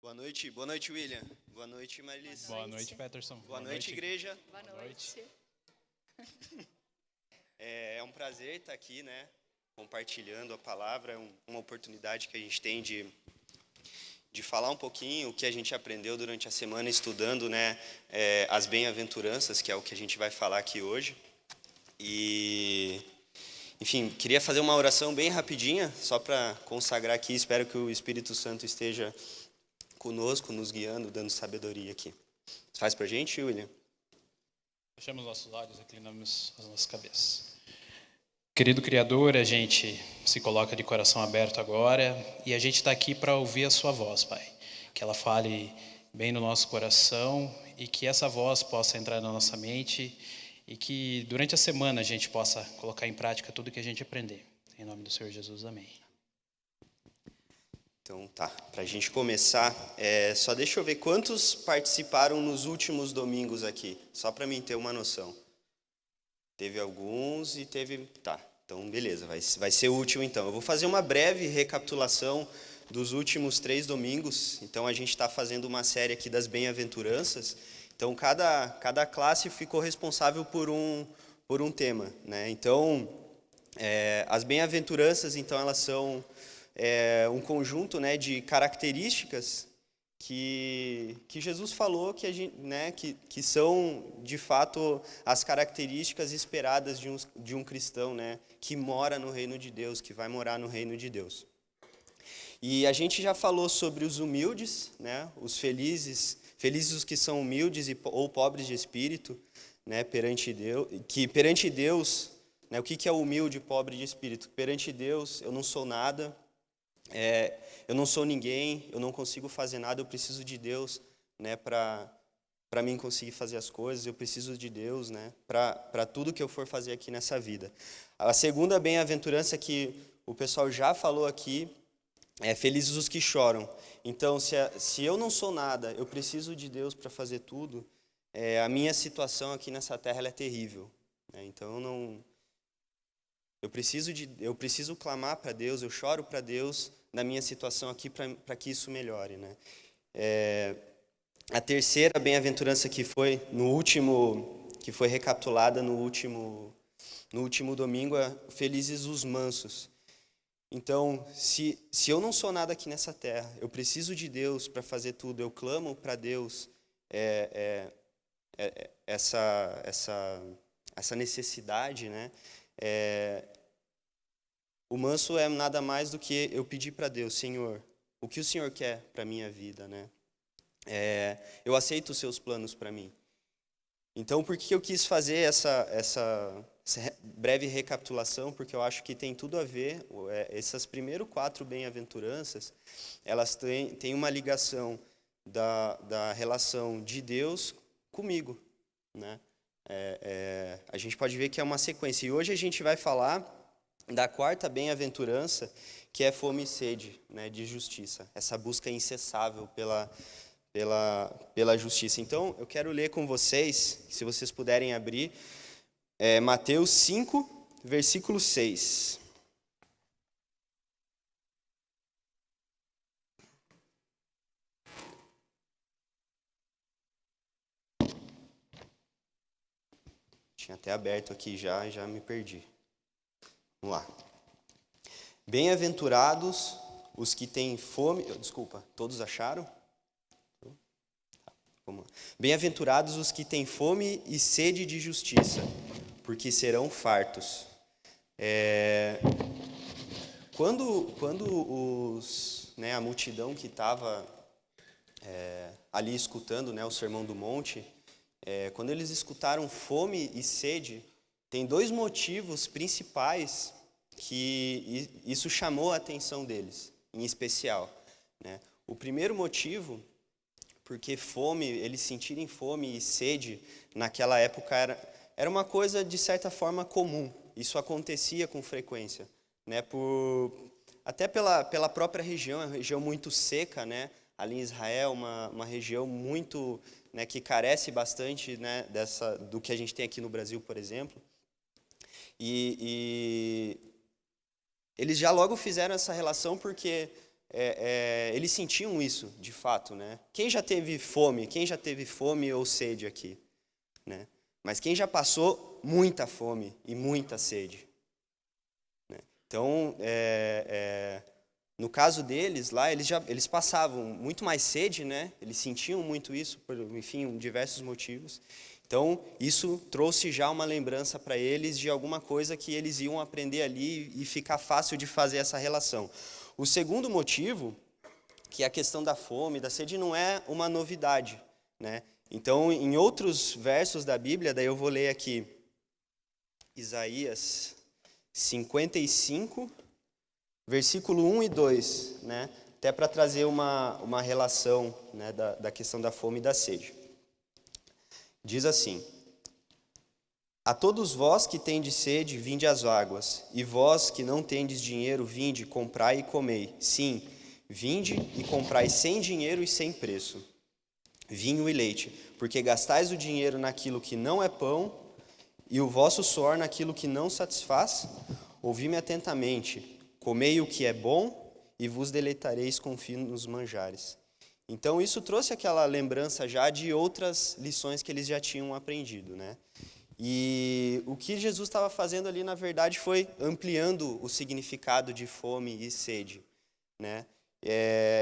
Boa noite, William. Boa noite, Marilis. Boa noite, Peterson. Boa noite, igreja. Boa noite. É um prazer estar aqui, né, compartilhando a palavra. É uma oportunidade que a gente tem de falar um pouquinho o que a gente aprendeu durante a semana estudando, né, as bem-aventuranças, que é o que a gente vai falar aqui hoje. E, enfim, queria fazer uma oração bem rapidinha, só para consagrar aqui. Espero que o Espírito Santo esteja conosco, nos guiando, dando sabedoria aqui. Faz para a gente, William? Fechamos nossos olhos, inclinamos as nossas cabeças. Querido Criador, a gente se coloca de coração aberto agora e a gente está aqui para ouvir a sua voz, Pai. Que ela fale bem no nosso coração e que essa voz possa entrar na nossa mente e que durante a semana a gente possa colocar em prática tudo que a gente aprender. Em nome do Senhor Jesus, amém. Então tá, para a gente começar, só deixa eu ver quantos participaram nos últimos domingos aqui, só para mim ter uma noção. Teve alguns e teve... Tá, então beleza, vai ser útil então. Eu vou fazer uma breve recapitulação dos últimos 3 domingos. Então a gente está fazendo uma série aqui das bem-aventuranças. Então cada classe ficou responsável por um tema, né? Então as bem-aventuranças, então elas são um conjunto, né, de características que Jesus falou que, que são, de fato, as características esperadas de um cristão, né, que mora no reino de Deus, que vai morar no reino de Deus. E a gente já falou sobre os humildes, né, os felizes os que são humildes ou pobres de espírito, né, perante Deus, né, o que é o humilde e pobre de espírito? Perante Deus, eu não sou nada. Eu não sou ninguém, eu não consigo fazer nada, eu preciso de Deus, né, para mim conseguir fazer as coisas, eu preciso de Deus, né, para tudo que eu for fazer aqui nessa vida. A segunda bem-aventurança que o pessoal já falou aqui é felizes os que choram. Então, se eu não sou nada, eu preciso de Deus para fazer tudo, a minha situação aqui nessa terra ela é terrível, né? Então eu preciso clamar para Deus, eu choro para Deus na minha situação aqui para que isso melhore, né? A terceira bem-aventurança que foi recapitulada no último domingo é felizes os mansos. Então, se eu não sou nada aqui nessa terra, eu preciso de Deus para fazer tudo, eu clamo para Deus essa necessidade, né? O manso é nada mais do que eu pedir para Deus, Senhor, o que o Senhor quer para a minha vida, né? Eu aceito os seus planos para mim. Então, por que eu quis fazer essa breve recapitulação? Porque eu acho que tem tudo a ver, essas primeiras 4 bem-aventuranças, elas têm uma ligação da relação de Deus comigo, né? A gente pode ver que é uma sequência. E hoje a gente vai falar da 4ª bem-aventurança, que é fome e sede, né, de justiça, essa busca incessável pela justiça. Então, eu quero ler com vocês, se vocês puderem abrir, Mateus 5, versículo 6. Tinha até aberto aqui já me perdi. Vamos lá. Bem-aventurados os que têm fome... Desculpa, todos acharam? Vamos lá. Bem-aventurados os que têm fome e sede de justiça, porque serão fartos. Quando a multidão que estava ali escutando, né, o Sermão do Monte, quando eles escutaram fome e sede, tem 2 motivos principais que isso chamou a atenção deles, em especial, né? O primeiro motivo, porque eles sentirem fome e sede naquela época era uma coisa de certa forma comum. Isso acontecia com frequência, né? Até pela própria região, é uma região muito seca, né? Ali em Israel, uma região muito, né, que carece bastante, né, do que a gente tem aqui no Brasil, por exemplo. E eles já logo fizeram essa relação porque eles sentiam isso, de fato, né? Quem já teve fome? Quem já teve fome ou sede aqui? Né? Mas quem já passou muita fome e muita sede? Né? Então, no caso deles, lá, eles passavam muito mais sede, né? Eles sentiam muito isso, por, enfim, diversos motivos. Então, isso trouxe já uma lembrança para eles de alguma coisa que eles iam aprender ali e ficar fácil de fazer essa relação. O segundo motivo, que é a questão da fome, da sede, não é uma novidade, né? Então, em outros versos da Bíblia, daí eu vou ler aqui Isaías 55, versículo 1 e 2, né? Até para trazer uma relação, né, da questão da fome e da sede. Diz assim: a todos vós que tendes sede, vinde às águas, e vós que não tendes dinheiro, vinde, comprai e comei. Sim, vinde e comprai sem dinheiro e sem preço, vinho e leite, porque gastais o dinheiro naquilo que não é pão, e o vosso suor naquilo que não satisfaz. Ouvi-me atentamente, comei o que é bom, e vos deleitareis com finos manjares. Então, isso trouxe aquela lembrança já de outras lições que eles já tinham aprendido, né? E o que Jesus estava fazendo ali, na verdade, foi ampliando o significado de fome e sede, né?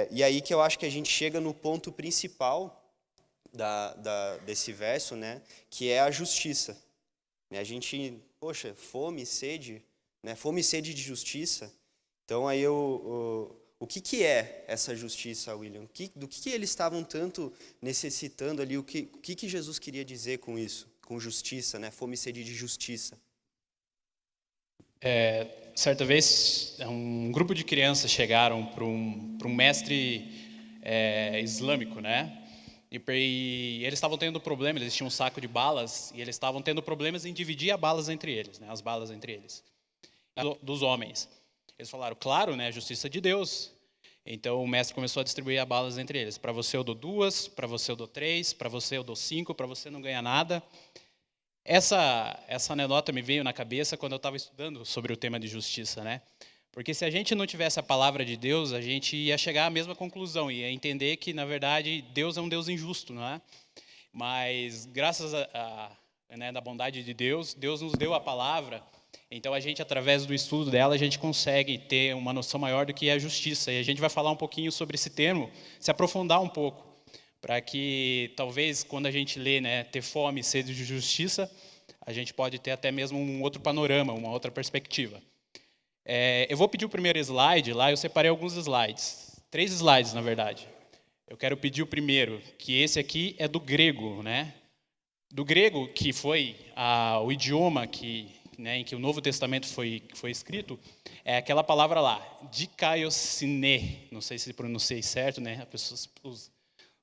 E aí que eu acho que a gente chega no ponto principal desse verso, né? Que é a justiça. A gente, poxa, fome e sede, né? Fome e sede de justiça. Então, aí o que é essa justiça, William? Do que eles estavam tanto necessitando ali? O que Jesus queria dizer com isso? Com justiça, né? Fome e sede de justiça. Certa vez, um grupo de crianças chegaram para um mestre islâmico, né? E eles estavam tendo problema, eles tinham um saco de balas, e eles estavam tendo problemas em dividir as balas entre eles, né? As balas entre eles, dos homens. Eles falaram, claro, né? Justiça de Deus. Então o mestre começou a distribuir as balas entre eles. Para você eu dou 2, para você eu dou 3, para você eu dou 5, para você não ganha nada. Essa anedota me veio na cabeça quando eu estava estudando sobre o tema de justiça, né? Porque se a gente não tivesse a palavra de Deus, a gente ia chegar à mesma conclusão, ia entender que, na verdade, Deus é um Deus injusto, não é? Mas, graças né, da bondade de Deus, Deus nos deu a palavra, então a gente, através do estudo dela, a gente consegue ter uma noção maior do que é a justiça. E a gente vai falar um pouquinho sobre esse termo, se aprofundar um pouco, para que, talvez, quando a gente lê, né, ter fome e sede de justiça, a gente pode ter até mesmo um outro panorama, uma outra perspectiva. Eu vou pedir o primeiro slide lá, eu separei alguns slides, 3 slides, na verdade. Eu quero pedir o primeiro, que esse aqui é do grego, né? Do grego, que foi o idioma né, em que o Novo Testamento foi escrito, é aquela palavra lá, dikaiosine, não sei se pronunciei certo, né?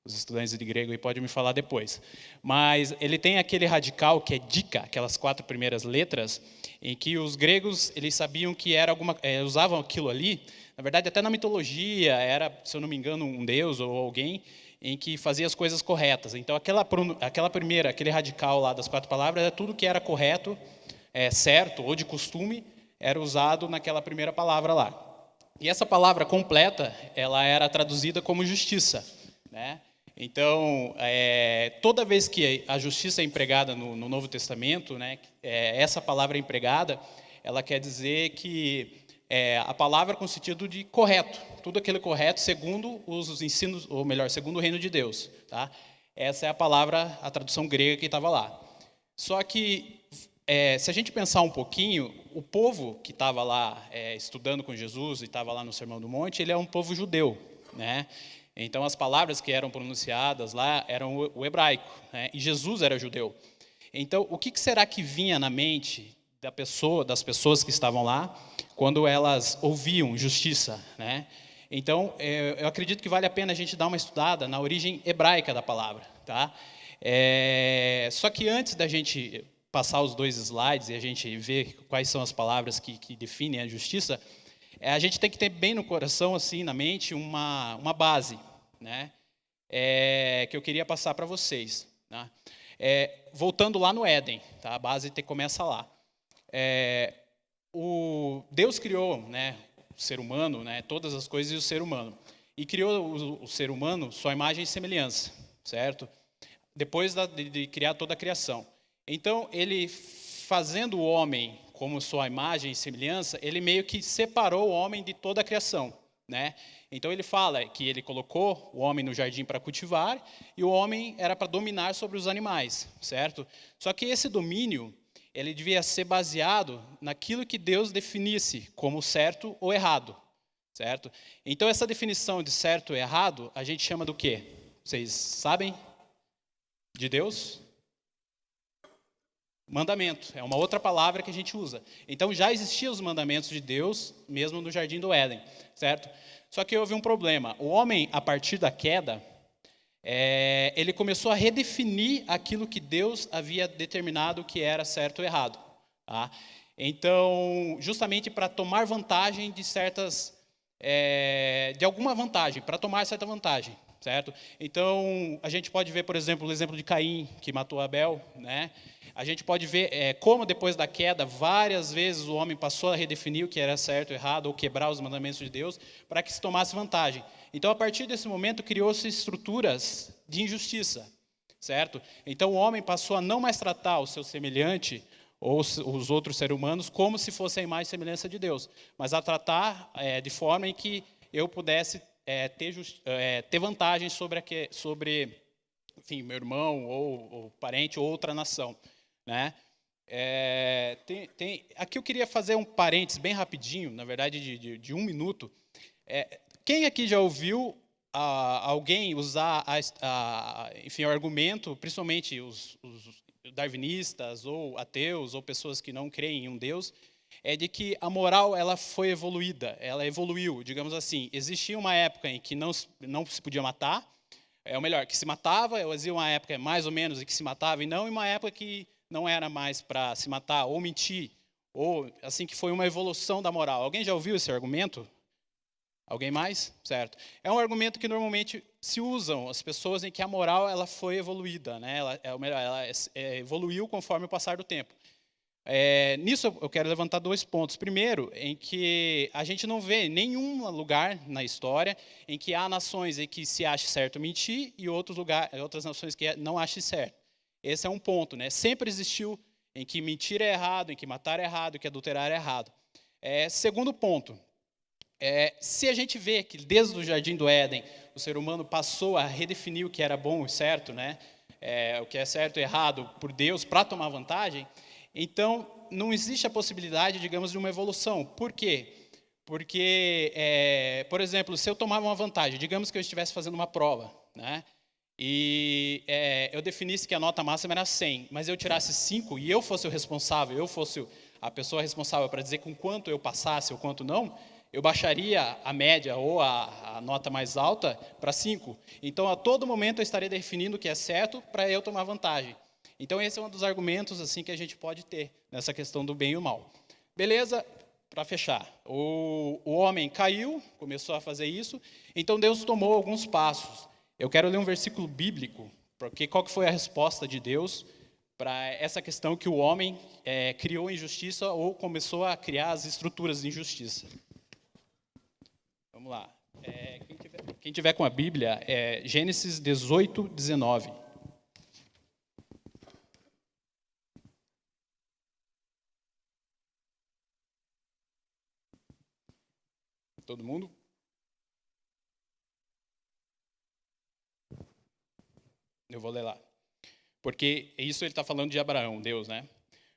Os estudantes de grego aí podem me falar depois. Mas ele tem aquele radical que é dika, aquelas 4 primeiras letras, em que os gregos eles sabiam que era usavam aquilo ali, na verdade até na mitologia era, se eu não me engano, um deus ou alguém em que fazia as coisas corretas. Então aquele radical lá das 4 palavras era tudo que era correto, certo ou de costume, era usado naquela primeira palavra lá. E essa palavra completa, ela era traduzida como justiça, né? Então, toda vez que a justiça é empregada no Novo Testamento, né, essa palavra empregada, ela quer dizer que a palavra com sentido de correto, tudo aquilo correto segundo os ensinos, ou melhor, segundo o reino de Deus, tá? Essa é a palavra, a tradução grega que estava lá. Só que, se a gente pensar um pouquinho, o povo que estava lá estudando com Jesus e estava lá no Sermão do Monte, ele é um povo judeu, né? Então, as palavras que eram pronunciadas lá eram o hebraico, né? E Jesus era judeu. Então, o que será que vinha na mente das pessoas que estavam lá, quando elas ouviam justiça, né? Então, eu acredito que vale a pena a gente dar uma estudada na origem hebraica da palavra, tá? Só que antes da gente passar os 2 slides e a gente ver quais são as palavras que definem a justiça, a gente tem que ter bem no coração, assim, na mente, uma base, né? Que eu queria passar para vocês, tá? Voltando lá no Éden, tá? A base começa lá. Deus criou, né, ser humano, né, todas as coisas e o ser humano. E criou o ser humano sua imagem e semelhança, certo? Depois de criar toda a criação. Então, ele, fazendo o homem como sua imagem e semelhança, ele meio que separou o homem de toda a criação, né? Então, ele fala que ele colocou o homem no jardim para cultivar e o homem era para dominar sobre os animais, certo? Só que esse domínio, ele devia ser baseado naquilo que Deus definisse como certo ou errado, certo? Então, essa definição de certo ou errado, a gente chama do quê? Vocês sabem? De Deus? Mandamento. É uma outra palavra que a gente usa. Então, já existiam os mandamentos de Deus, mesmo no Jardim do Éden, certo? Só que houve um problema. O homem, a partir da queda, ele começou a redefinir aquilo que Deus havia determinado que era certo ou errado. Tá? Então, justamente para tomar vantagem de de alguma vantagem, para tomar certa vantagem, certo? Então, a gente pode ver, por exemplo, o exemplo de Caim, que matou Abel, né? A gente pode ver como depois da queda, várias vezes o homem passou a redefinir o que era certo ou errado, ou quebrar os mandamentos de Deus, para que se tomasse vantagem. Então, a partir desse momento, criou-se estruturas de injustiça, certo? Então, o homem passou a não mais tratar o seu semelhante, ou os outros seres humanos, como se fosse a imagem e semelhança de Deus, mas a tratar de forma em que eu pudesse ter vantagem sobre, enfim, meu irmão, ou parente, ou outra nação, né? Aqui eu queria fazer um parênteses bem rapidinho, na verdade de 1 minuto. Quem aqui já ouviu alguém usar enfim, o argumento, principalmente os darwinistas ou ateus ou pessoas que não creem em um Deus, de que a moral ela foi evoluída, ela evoluiu, digamos assim. Existia uma época em que não se podia matar, ou melhor, que se matava, existia uma época mais ou menos em que se matava e uma época que não era mais para se matar ou mentir, ou assim que foi uma evolução da moral. Alguém já ouviu esse argumento? Alguém mais? Certo. É um argumento que normalmente se usam as pessoas em que a moral ela foi evoluída, né? Ela evoluiu conforme o passar do tempo. Nisso eu quero levantar 2 pontos. Primeiro, em que a gente não vê nenhum lugar na história em que há nações em que se ache certo mentir e outras nações que não achem certo. Esse é um ponto, né? Sempre existiu em que mentir é errado, em que matar é errado, em que adulterar é errado. Segundo ponto, se a gente vê que desde o Jardim do Éden o ser humano passou a redefinir o que era bom e certo, né? O que é certo e errado por Deus para tomar vantagem, então não existe a possibilidade, digamos, de uma evolução. Por quê? Porque, por exemplo, se eu tomava uma vantagem, digamos que eu estivesse fazendo uma prova, né? E eu definisse que a nota máxima era 100, mas eu tirasse 5 e eu fosse o responsável, eu fosse a pessoa responsável para dizer com quanto eu passasse ou quanto não, eu baixaria a média ou a nota mais alta para 5. Então, a todo momento, eu estaria definindo o que é certo para eu tomar vantagem. Então, esse é um dos argumentos assim que a gente pode ter nessa questão do bem e o mal. Beleza? Para fechar, o homem caiu, começou a fazer isso, então Deus tomou alguns passos. Eu quero ler um versículo bíblico, porque qual que foi a resposta de Deus para essa questão que o homem criou injustiça ou começou a criar as estruturas de injustiça. Vamos lá. Quem tiver com a Bíblia, Gênesis 18, 19. Todo mundo? Eu vou ler lá. Porque isso ele está falando de Abraão, Deus, né?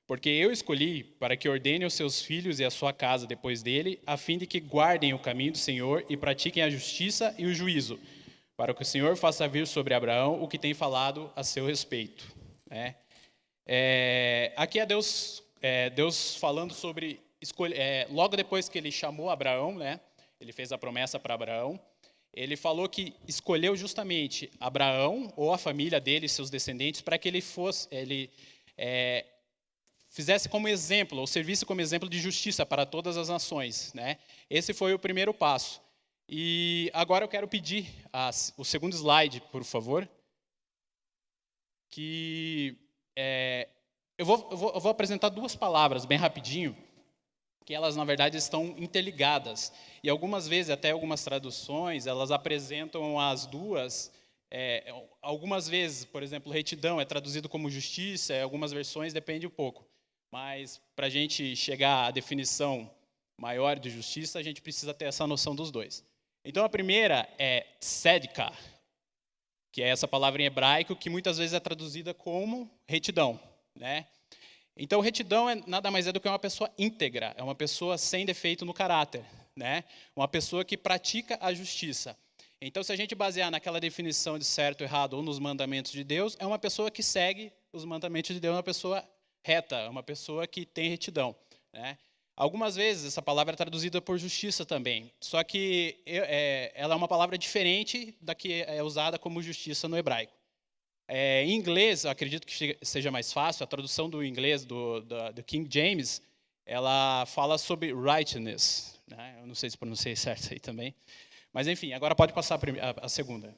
Porque eu escolhi para que ordene os seus filhos e a sua casa depois dele, a fim de que guardem o caminho do Senhor e pratiquem a justiça e o juízo, para que o Senhor faça vir sobre Abraão o que tem falado a seu respeito. Né? Aqui é Deus falando sobre logo depois que ele chamou Abraão, né? Ele fez a promessa para Abraão. Ele falou que escolheu justamente Abraão ou a família dele, seus descendentes, para que ele fizesse como exemplo, ou servisse como exemplo de justiça para todas as nações. Né? Esse foi o primeiro passo. E agora eu quero pedir o segundo slide, por favor, que eu vou apresentar 2 palavras bem rapidinho, que elas, na verdade, estão interligadas. E algumas vezes, até algumas traduções, elas apresentam as duas. Algumas vezes, por exemplo, retidão é traduzido como justiça, em algumas versões depende um pouco. Mas, para a gente chegar à definição maior de justiça, a gente precisa ter essa noção dos dois. Então, a primeira é tzedkah, que é essa palavra em hebraico, que muitas vezes é traduzida como retidão, né? Então, retidão nada mais é do que uma pessoa íntegra, é uma pessoa sem defeito no caráter, né? Uma pessoa que pratica a justiça. Então, se a gente basear naquela definição de certo, errado ou nos mandamentos de Deus, é uma pessoa que segue os mandamentos de Deus, uma pessoa reta, uma pessoa que tem retidão, né? Algumas vezes essa palavra é traduzida por justiça também, só que ela é uma palavra diferente da que é usada como justiça no hebraico. Em inglês, eu acredito que seja mais fácil, a tradução do inglês do King James, ela fala sobre righteousness, né? Eu não sei se pronunciei certo aí também, mas enfim, agora pode passar a segunda.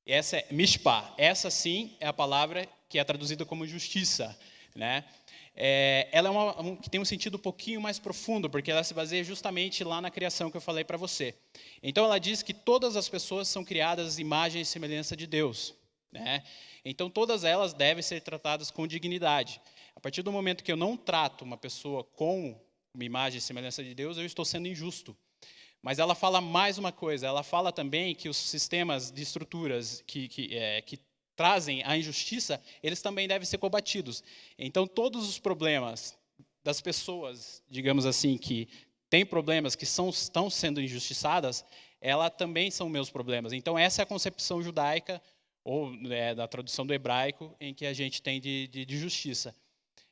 Essa é mishpah, essa sim é a palavra que é traduzida como justiça, né? Ela é que tem um sentido um pouquinho mais profundo, porque ela se baseia justamente lá na criação que eu falei para você. Então, ela diz que todas as pessoas são criadas à imagem e semelhança de Deus, né? Então, todas elas devem ser tratadas com dignidade. A partir do momento que eu não trato uma pessoa com uma imagem e semelhança de Deus, eu estou sendo injusto. Mas ela fala mais uma coisa, ela fala também que os sistemas de estruturas que trazem a injustiça, eles também devem ser combatidos. Então, todos os problemas das pessoas, digamos assim, que têm problemas, que estão sendo injustiçadas, elas também são meus problemas. Então, essa é a concepção judaica, ou da tradução do hebraico, em que a gente tem de justiça.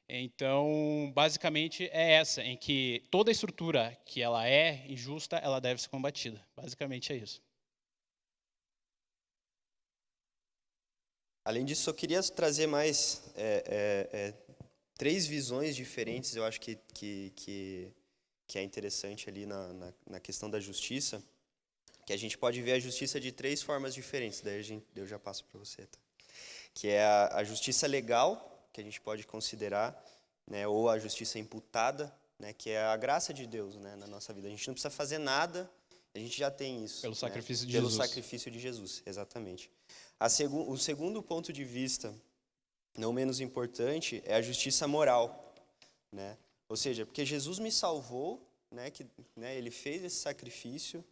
Então, basicamente, é essa, em que toda estrutura que ela é injusta, ela deve ser combatida. Basicamente é isso. Além disso, eu queria trazer mais 3 visões diferentes, eu acho que é interessante ali na questão da justiça, que a gente pode ver a justiça de 3 formas diferentes, daí eu já passo para você, tá? Que é a justiça legal, que a gente pode considerar, né, ou a justiça imputada, né, que é a graça de Deus, né, na nossa vida. A gente não precisa fazer nada, a gente já tem isso. Pelo sacrifício de Jesus. Pelo sacrifício de Jesus, exatamente. O segundo ponto de vista, não menos importante, é a justiça moral, né? Ou seja, porque Jesus me salvou, né, ele fez esse sacrifício,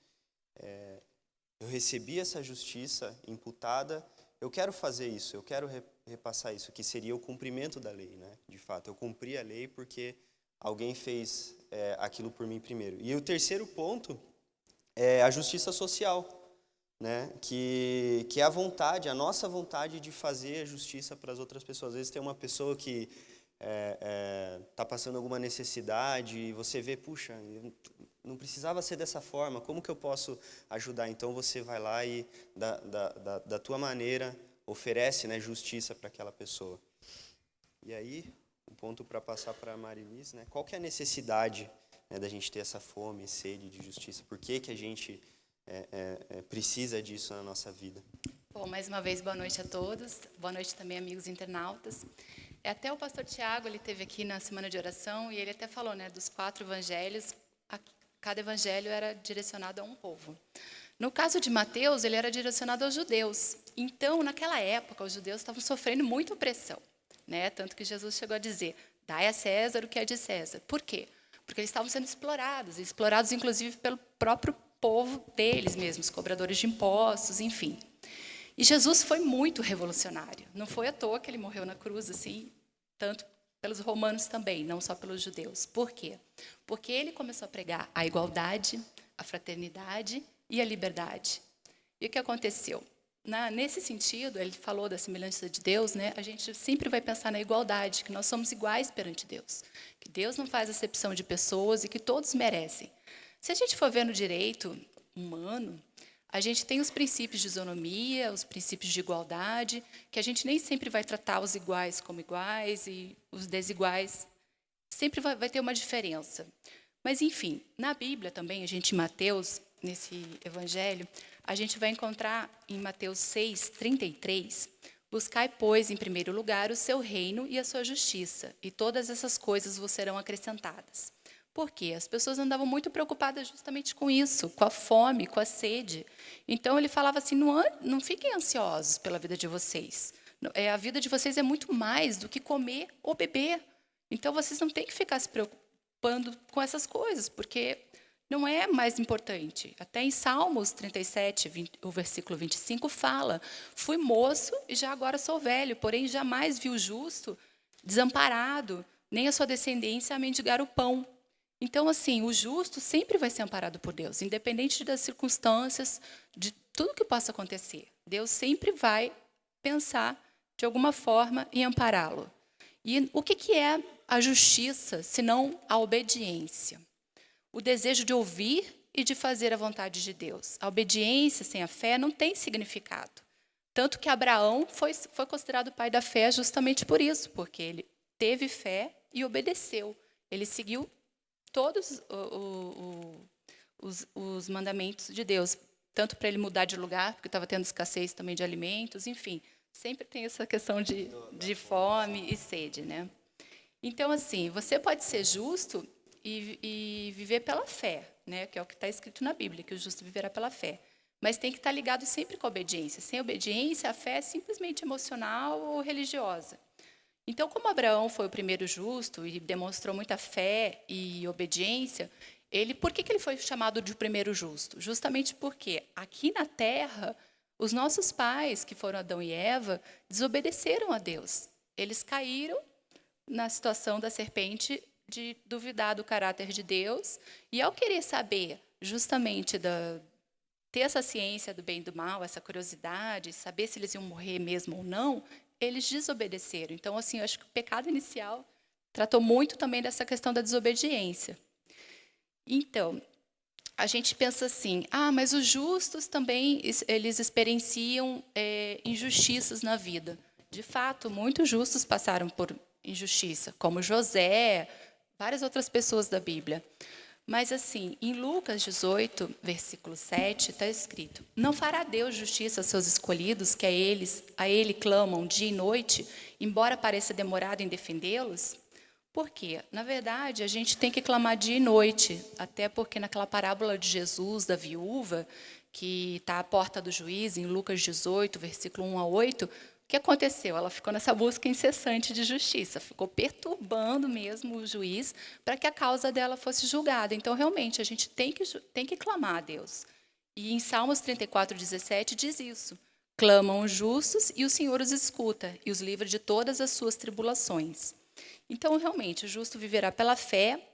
eu recebi essa justiça imputada, eu quero fazer isso, eu quero repassar isso, que seria o cumprimento da lei, né? De fato, eu cumpri a lei porque alguém fez aquilo por mim primeiro. E o terceiro ponto é a justiça social, né? Que é a nossa vontade de fazer a justiça para as outras pessoas. Às vezes tem uma pessoa que está passando alguma necessidade e você vê, puxa, não precisava ser dessa forma, como que eu posso ajudar? Então você vai lá e, da tua maneira, oferece, né, justiça para aquela pessoa. E aí, um ponto para passar para a Marilis, né? Qual que é a necessidade, né, da gente ter essa fome e sede de justiça? Por que a gente precisa disso na nossa vida? Bom, mais uma vez, boa noite a todos. Boa noite também, amigos internautas. Até o pastor Tiago, ele esteve aqui na semana de oração e ele até falou, né, dos 4 evangelhos, cada evangelho era direcionado a um povo. No caso de Mateus, ele era direcionado aos judeus. Então, naquela época, os judeus estavam sofrendo muita opressão, né? Tanto que Jesus chegou a dizer, dai a César o que é de César. Por quê? Porque eles estavam sendo explorados inclusive pelo próprio povo deles mesmos, cobradores de impostos, enfim. E Jesus foi muito revolucionário. Não foi à toa que ele morreu na cruz, assim, tanto pelos romanos também, não só pelos judeus. Por quê? Porque ele começou a pregar a igualdade, a fraternidade e a liberdade. E o que aconteceu? Nesse sentido, ele falou da semelhança de Deus, né? A gente sempre vai pensar na igualdade, que nós somos iguais perante Deus, que Deus não faz acepção de pessoas e que todos merecem. Se a gente for ver no direito humano, a gente tem os princípios de isonomia, os princípios de igualdade, que a gente nem sempre vai tratar os iguais como iguais e os desiguais. Sempre vai ter uma diferença. Mas, enfim, na Bíblia também, a gente, em Mateus, nesse evangelho, a gente vai encontrar em Mateus 6:33, buscai, pois, em primeiro lugar, o seu reino e a sua justiça, e todas essas coisas vos serão acrescentadas. Por quê? As pessoas andavam muito preocupadas justamente com isso, com a fome, com a sede. Então, ele falava assim, não fiquem ansiosos pela vida de vocês. A vida de vocês é muito mais do que comer ou beber. Então, vocês não têm que ficar se preocupando com essas coisas, porque não é mais importante. Até em Salmos 37, o versículo 25, fala: fui moço e já agora sou velho, porém jamais vi o justo desamparado, nem a sua descendência a mendigar o pão. Então, assim, o justo sempre vai ser amparado por Deus, independente das circunstâncias, de tudo que possa acontecer. Deus sempre vai pensar, de alguma forma, em ampará-lo. E o que é a justiça, senão a obediência? O desejo de ouvir e de fazer a vontade de Deus. A obediência sem a fé não tem significado. Tanto que Abraão foi considerado o pai da fé justamente por isso, porque ele teve fé e obedeceu. Ele seguiu todos os mandamentos de Deus, tanto para ele mudar de lugar, porque estava tendo escassez também de alimentos, enfim, sempre tem essa questão de fome e sede, né? Então, assim, você pode ser justo e viver pela fé, né? Que é o que está escrito na Bíblia, que o justo viverá pela fé. Mas tem que estar ligado sempre com a obediência. Sem obediência, a fé é simplesmente emocional ou religiosa. Então, como Abraão foi o primeiro justo e demonstrou muita fé e obediência, por que ele foi chamado de primeiro justo? Justamente porque aqui na terra, os nossos pais, que foram Adão e Eva, desobedeceram a Deus. Eles caíram na situação da serpente de duvidar do caráter de Deus, e ao querer saber justamente ter essa ciência do bem e do mal, essa curiosidade, saber se eles iam morrer mesmo ou não, eles desobedeceram. Então, assim, eu acho que o pecado inicial tratou muito também dessa questão da desobediência. Então, a gente pensa assim, mas os justos também, eles experienciam injustiças na vida. De fato, muitos justos passaram por injustiça, como José, várias outras pessoas da Bíblia. Mas, assim, em Lucas 18, versículo 7, está escrito: não fará Deus justiça aos seus escolhidos, que a ele clamam dia e noite, embora pareça demorado em defendê-los? Por quê? Na verdade, a gente tem que clamar dia e noite, até porque naquela parábola de Jesus, da viúva, que está à porta do juiz, em Lucas 18, versículo 1 a 8, o que aconteceu? Ela ficou nessa busca incessante de justiça, ficou perturbando mesmo o juiz para que a causa dela fosse julgada. Então, realmente, a gente tem que clamar a Deus. E em Salmos 34, 17, diz isso: clamam os justos e o Senhor os escuta e os livra de todas as suas tribulações. Então, realmente, o justo viverá pela fé,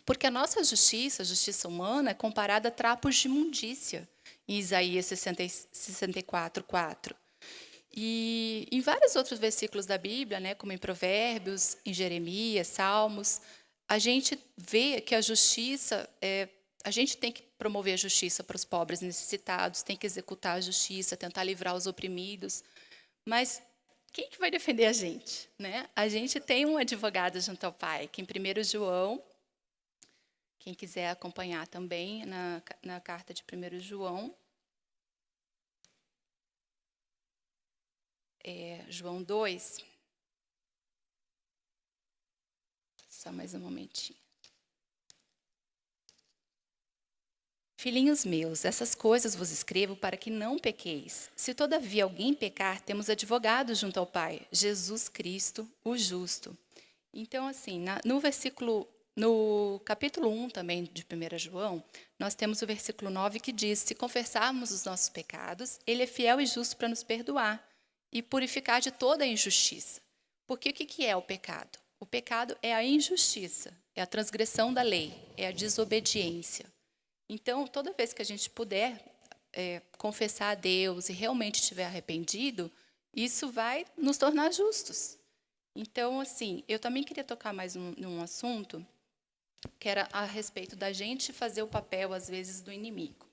porque a nossa justiça, a justiça humana, é comparada a trapos de imundícia, em Isaías 64, 4. E em vários outros versículos da Bíblia, né, como em Provérbios, em Jeremias, Salmos, a gente vê que a justiça, a gente tem que promover a justiça para os pobres necessitados, tem que executar a justiça, tentar livrar os oprimidos. Mas quem que vai defender a gente, né? A gente tem um advogado junto ao Pai, que em 1 João, quem quiser acompanhar também na carta de 1 João, João 2, só mais um momentinho. Filhinhos meus, essas coisas vos escrevo para que não pequeis. Se todavia alguém pecar, temos advogado junto ao Pai, Jesus Cristo, o justo. Então, assim, no capítulo 1 também de 1 João, nós temos o versículo 9 que diz: se confessarmos os nossos pecados, Ele é fiel e justo para nos perdoar e purificar de toda a injustiça. Porque o que é o pecado? O pecado é a injustiça, é a transgressão da lei, é a desobediência. Então, toda vez que a gente puder confessar a Deus e realmente estiver arrependido, isso vai nos tornar justos. Então, assim, eu também queria tocar mais num assunto, que era a respeito da gente fazer o papel, às vezes, do inimigo.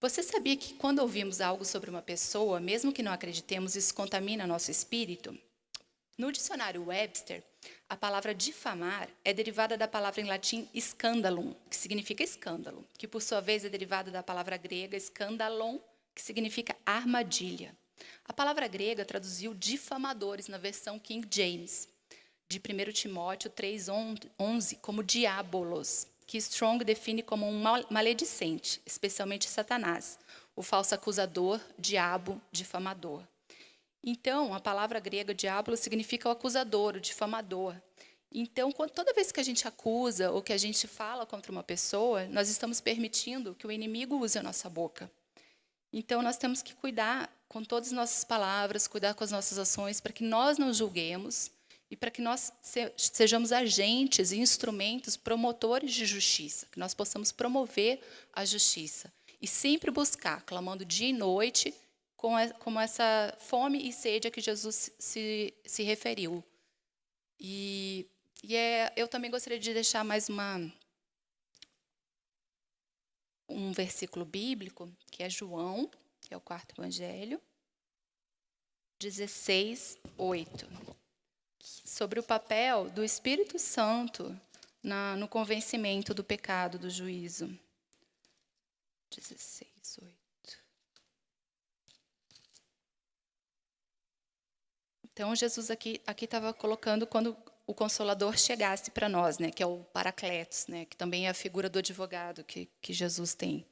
Você sabia que quando ouvimos algo sobre uma pessoa, mesmo que não acreditemos, isso contamina nosso espírito? No dicionário Webster, a palavra difamar é derivada da palavra em latim scandalum, que significa escândalo, que por sua vez é derivada da palavra grega scandalon, que significa armadilha. A palavra grega traduziu difamadores na versão King James. de 1 Timóteo 3:11 como diabolos, que Strong define como um maledicente, especialmente Satanás, o falso acusador, diabo, difamador. Então, a palavra grega diabo significa o acusador, o difamador. Então, toda vez que a gente acusa ou que a gente fala contra uma pessoa, nós estamos permitindo que o inimigo use a nossa boca. Então, nós temos que cuidar com todas as nossas palavras, cuidar com as nossas ações, para que nós não julguemos e para que nós sejamos agentes e instrumentos promotores de justiça, que nós possamos promover a justiça e sempre buscar, clamando dia e noite, com essa fome e sede a que Jesus se referiu. Eu também gostaria de deixar mais um versículo bíblico, que é João, que é o 4º evangelho, 16:8, sobre o papel do Espírito Santo no convencimento do pecado, do juízo. 16:8. Então, Jesus aqui estava colocando quando o Consolador chegasse para nós, né, que é o Paracletos, né, que também é a figura do advogado que Jesus tem.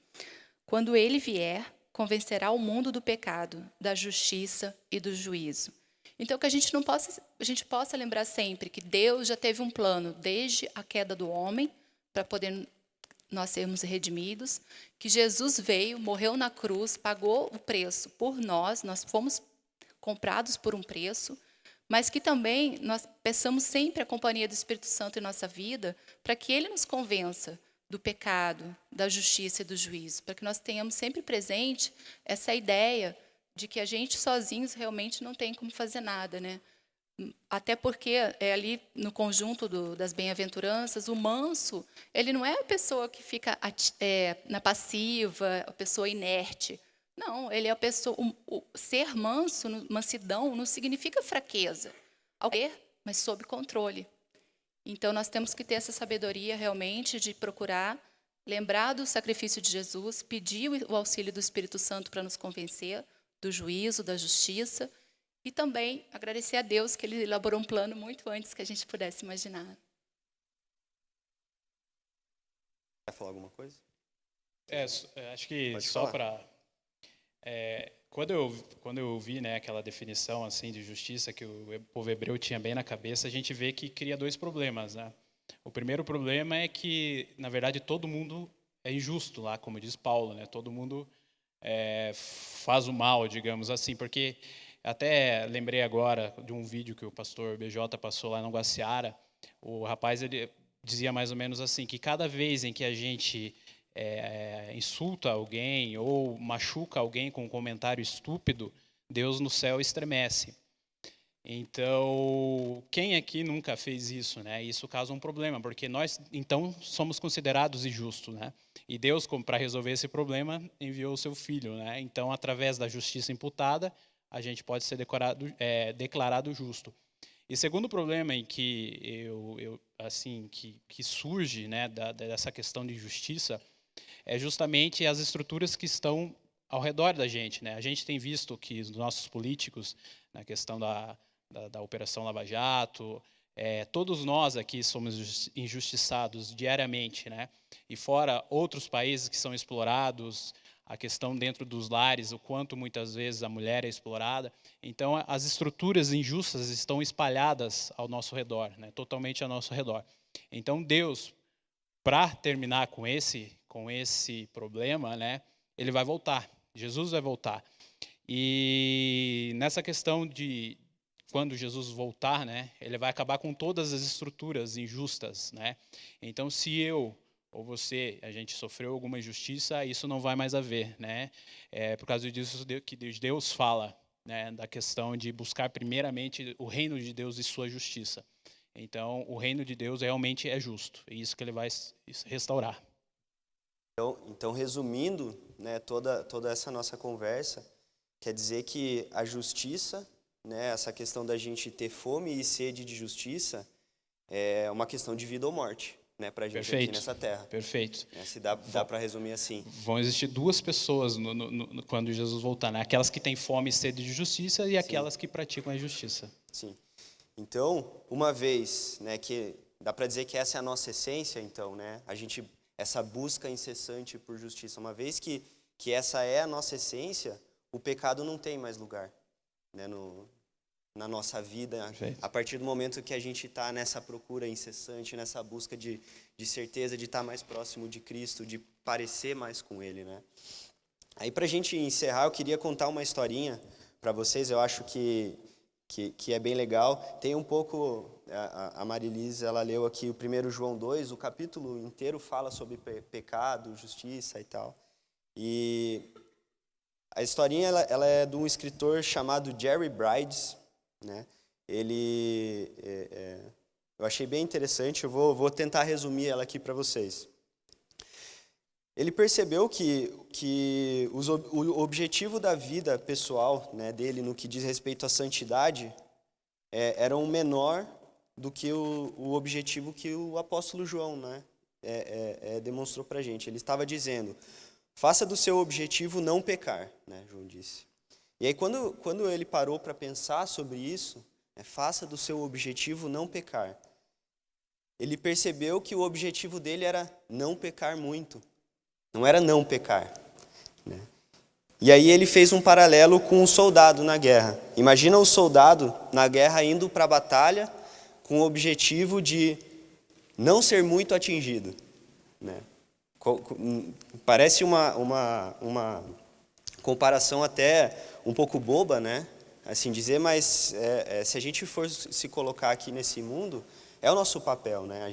Quando ele vier, convencerá o mundo do pecado, da justiça e do juízo. Então, que a gente possa lembrar sempre que Deus já teve um plano desde a queda do homem para poder nós sermos redimidos, que Jesus veio, morreu na cruz, pagou o preço por nós fomos comprados por um preço, mas que também nós peçamos sempre a companhia do Espírito Santo em nossa vida, para que ele nos convença do pecado, da justiça e do juízo, para que nós tenhamos sempre presente essa ideia de que a gente sozinhos realmente não tem como fazer nada, né? Até porque ali no conjunto das bem-aventuranças, o manso, ele não é a pessoa que fica na passiva, a pessoa inerte. Não, ele é a pessoa. Ser manso, mansidão, não significa fraqueza, mas sob controle. Então, nós temos que ter essa sabedoria realmente de procurar lembrar do sacrifício de Jesus, pedir o auxílio do Espírito Santo para nos convencer do juízo, da justiça, e também agradecer a Deus que Ele elaborou um plano muito antes que a gente pudesse imaginar. Quer falar alguma coisa? Acho que Pode só falar. para... Quando eu ouvi, né, aquela definição assim de justiça que o povo hebreu tinha bem na cabeça, a gente vê que cria dois problemas, né? O primeiro problema é que, na verdade, todo mundo é injusto lá, como diz Paulo, né? Todo mundo faz o mal, digamos assim, porque até lembrei agora de um vídeo que o pastor BJ passou lá no Guaciara. O rapaz ele dizia mais ou menos assim, que cada vez em que a gente insulta alguém ou machuca alguém com um comentário estúpido, Deus no céu estremece. Então, quem aqui nunca fez isso, né? Isso causa um problema, porque nós, então, somos considerados injustos, né? E Deus, para resolver esse problema, enviou o seu Filho, né? Então, através da justiça imputada, a gente pode ser declarado justo. E segundo problema em que que surge, né, dessa questão de justiça, é justamente as estruturas que estão ao redor da gente, né? A gente tem visto que os nossos políticos, na questão da Operação Lava Jato, todos nós aqui somos injustiçados diariamente, né? E fora outros países que são explorados, a questão dentro dos lares, o quanto muitas vezes a mulher é explorada. Então, as estruturas injustas estão espalhadas ao nosso redor, né? Totalmente ao nosso redor. Então, Deus, para terminar com esse problema, né? Ele vai voltar. Jesus vai voltar. E nessa questão de quando Jesus voltar, né, ele vai acabar com todas as estruturas injustas, né? Então, se eu ou você, a gente sofreu alguma injustiça, isso não vai mais haver, né? Por causa disso que Deus fala, né, da questão de buscar primeiramente o reino de Deus e sua justiça. Então, o reino de Deus realmente é justo, é isso que ele vai restaurar. Então, resumindo, né, toda essa nossa conversa, quer dizer que a justiça, né, essa questão da gente ter fome e sede de justiça, é uma questão de vida ou morte, né, para a gente aqui nessa terra. Perfeito. Se dá para resumir assim. Vão existir duas pessoas quando Jesus voltar, né? Aquelas que têm fome e sede de justiça e aquelas que praticam a injustiça. Sim. Então, uma vez, né, que dá para dizer que essa é a nossa essência, então, né, essa busca incessante por justiça, uma vez que essa é a nossa essência, o pecado não tem mais lugar, né, na nossa vida, Perfeito. a partir do momento que a gente está nessa procura incessante, nessa busca de certeza, de estar mais próximo de Cristo, de parecer mais com Ele, né? Aí, para a gente encerrar, eu queria contar uma historinha para vocês, eu acho que é bem legal. Tem um pouco, a Marilise, ela leu aqui o 1 João 2, o capítulo inteiro fala sobre pecado, justiça e tal. E a historinha ela é de um escritor chamado Jerry Bridges, né? Ele, eu achei bem interessante, eu vou tentar resumir ela aqui para vocês. Ele percebeu que o objetivo da vida pessoal, né, dele no que diz respeito à santidade era um menor do que o objetivo que o apóstolo João, né, demonstrou para a gente. Ele estava dizendo, faça do seu objetivo não pecar, né, João disse. E aí quando ele parou para pensar sobre isso, faça do seu objetivo não pecar, ele percebeu que o objetivo dele era não pecar muito. Não era não pecar, né? E aí ele fez um paralelo com um soldado na guerra. Imagina o soldado na guerra indo para a batalha com o objetivo de não ser muito atingido, né? Parece uma comparação até um pouco boba, né? Assim dizer, mas se a gente for se colocar aqui nesse mundo, é o nosso papel, né?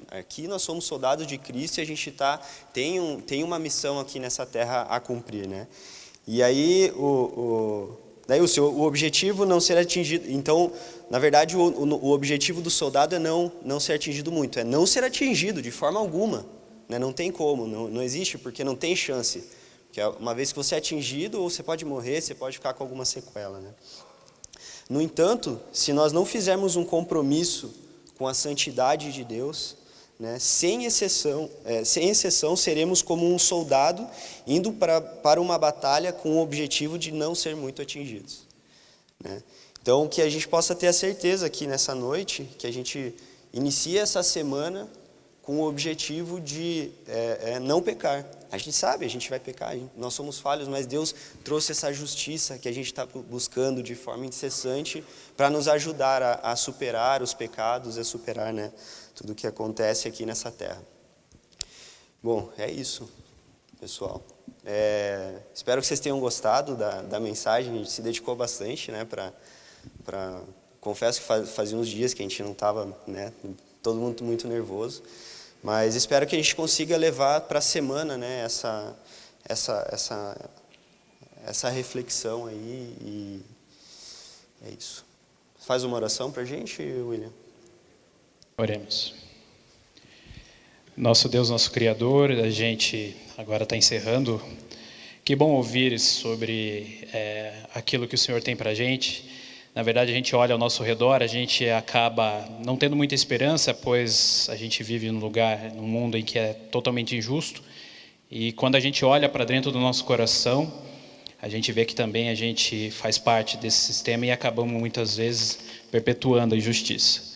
Aqui nós somos soldados de Cristo e a gente tem uma missão aqui nessa terra a cumprir, né? E aí daí o objetivo não ser atingido. Então, na verdade, o objetivo do soldado é não ser atingido muito, é não ser atingido de forma alguma, né? Não tem como, não existe, porque não tem chance. Porque uma vez que você é atingido, você pode morrer, você pode ficar com alguma sequela, né? No entanto, se nós não fizermos um compromisso com a santidade de Deus, né, sem exceção, seremos como um soldado indo para uma batalha com o objetivo de não ser muito atingidos, né? Então, que a gente possa ter a certeza aqui nessa noite, que a gente inicie essa semana com o objetivo de não pecar. A gente sabe, a gente vai pecar, nós somos falhos, mas Deus trouxe essa justiça que a gente está buscando de forma incessante para nos ajudar a superar os pecados, a superar, né, tudo o que acontece aqui nessa terra. Bom, é isso, pessoal. Espero que vocês tenham gostado da mensagem, a gente se dedicou bastante, né, confesso que fazia uns dias que a gente não estava, né, todo mundo muito nervoso. Mas espero que a gente consiga levar para a semana, né, essa reflexão aí, e é isso. Faz uma oração para a gente, William? Oremos. Nosso Deus, nosso Criador, a gente agora está encerrando. Que bom ouvir sobre aquilo que o Senhor tem para a gente. Na verdade, a gente olha ao nosso redor, a gente acaba não tendo muita esperança, pois a gente vive num mundo em que é totalmente injusto. E quando a gente olha para dentro do nosso coração, a gente vê que também a gente faz parte desse sistema e acabamos muitas vezes perpetuando a injustiça.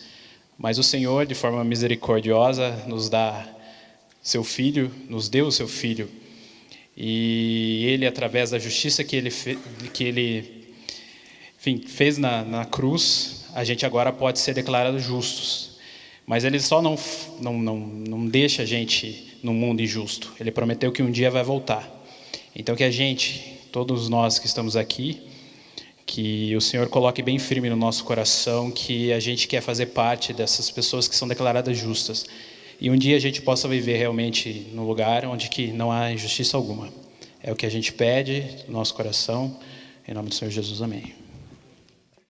Mas o Senhor, de forma misericordiosa, nos deu o seu Filho. E Ele, através da justiça que Ele fez na cruz, a gente agora pode ser declarado justos. Mas Ele só não deixa a gente num mundo injusto. Ele prometeu que um dia vai voltar. Então que a gente, todos nós que estamos aqui, que o Senhor coloque bem firme no nosso coração que a gente quer fazer parte dessas pessoas que são declaradas justas. E um dia a gente possa viver realmente num lugar onde que não há injustiça alguma. É o que a gente pede no nosso coração. Em nome do Senhor Jesus, amém.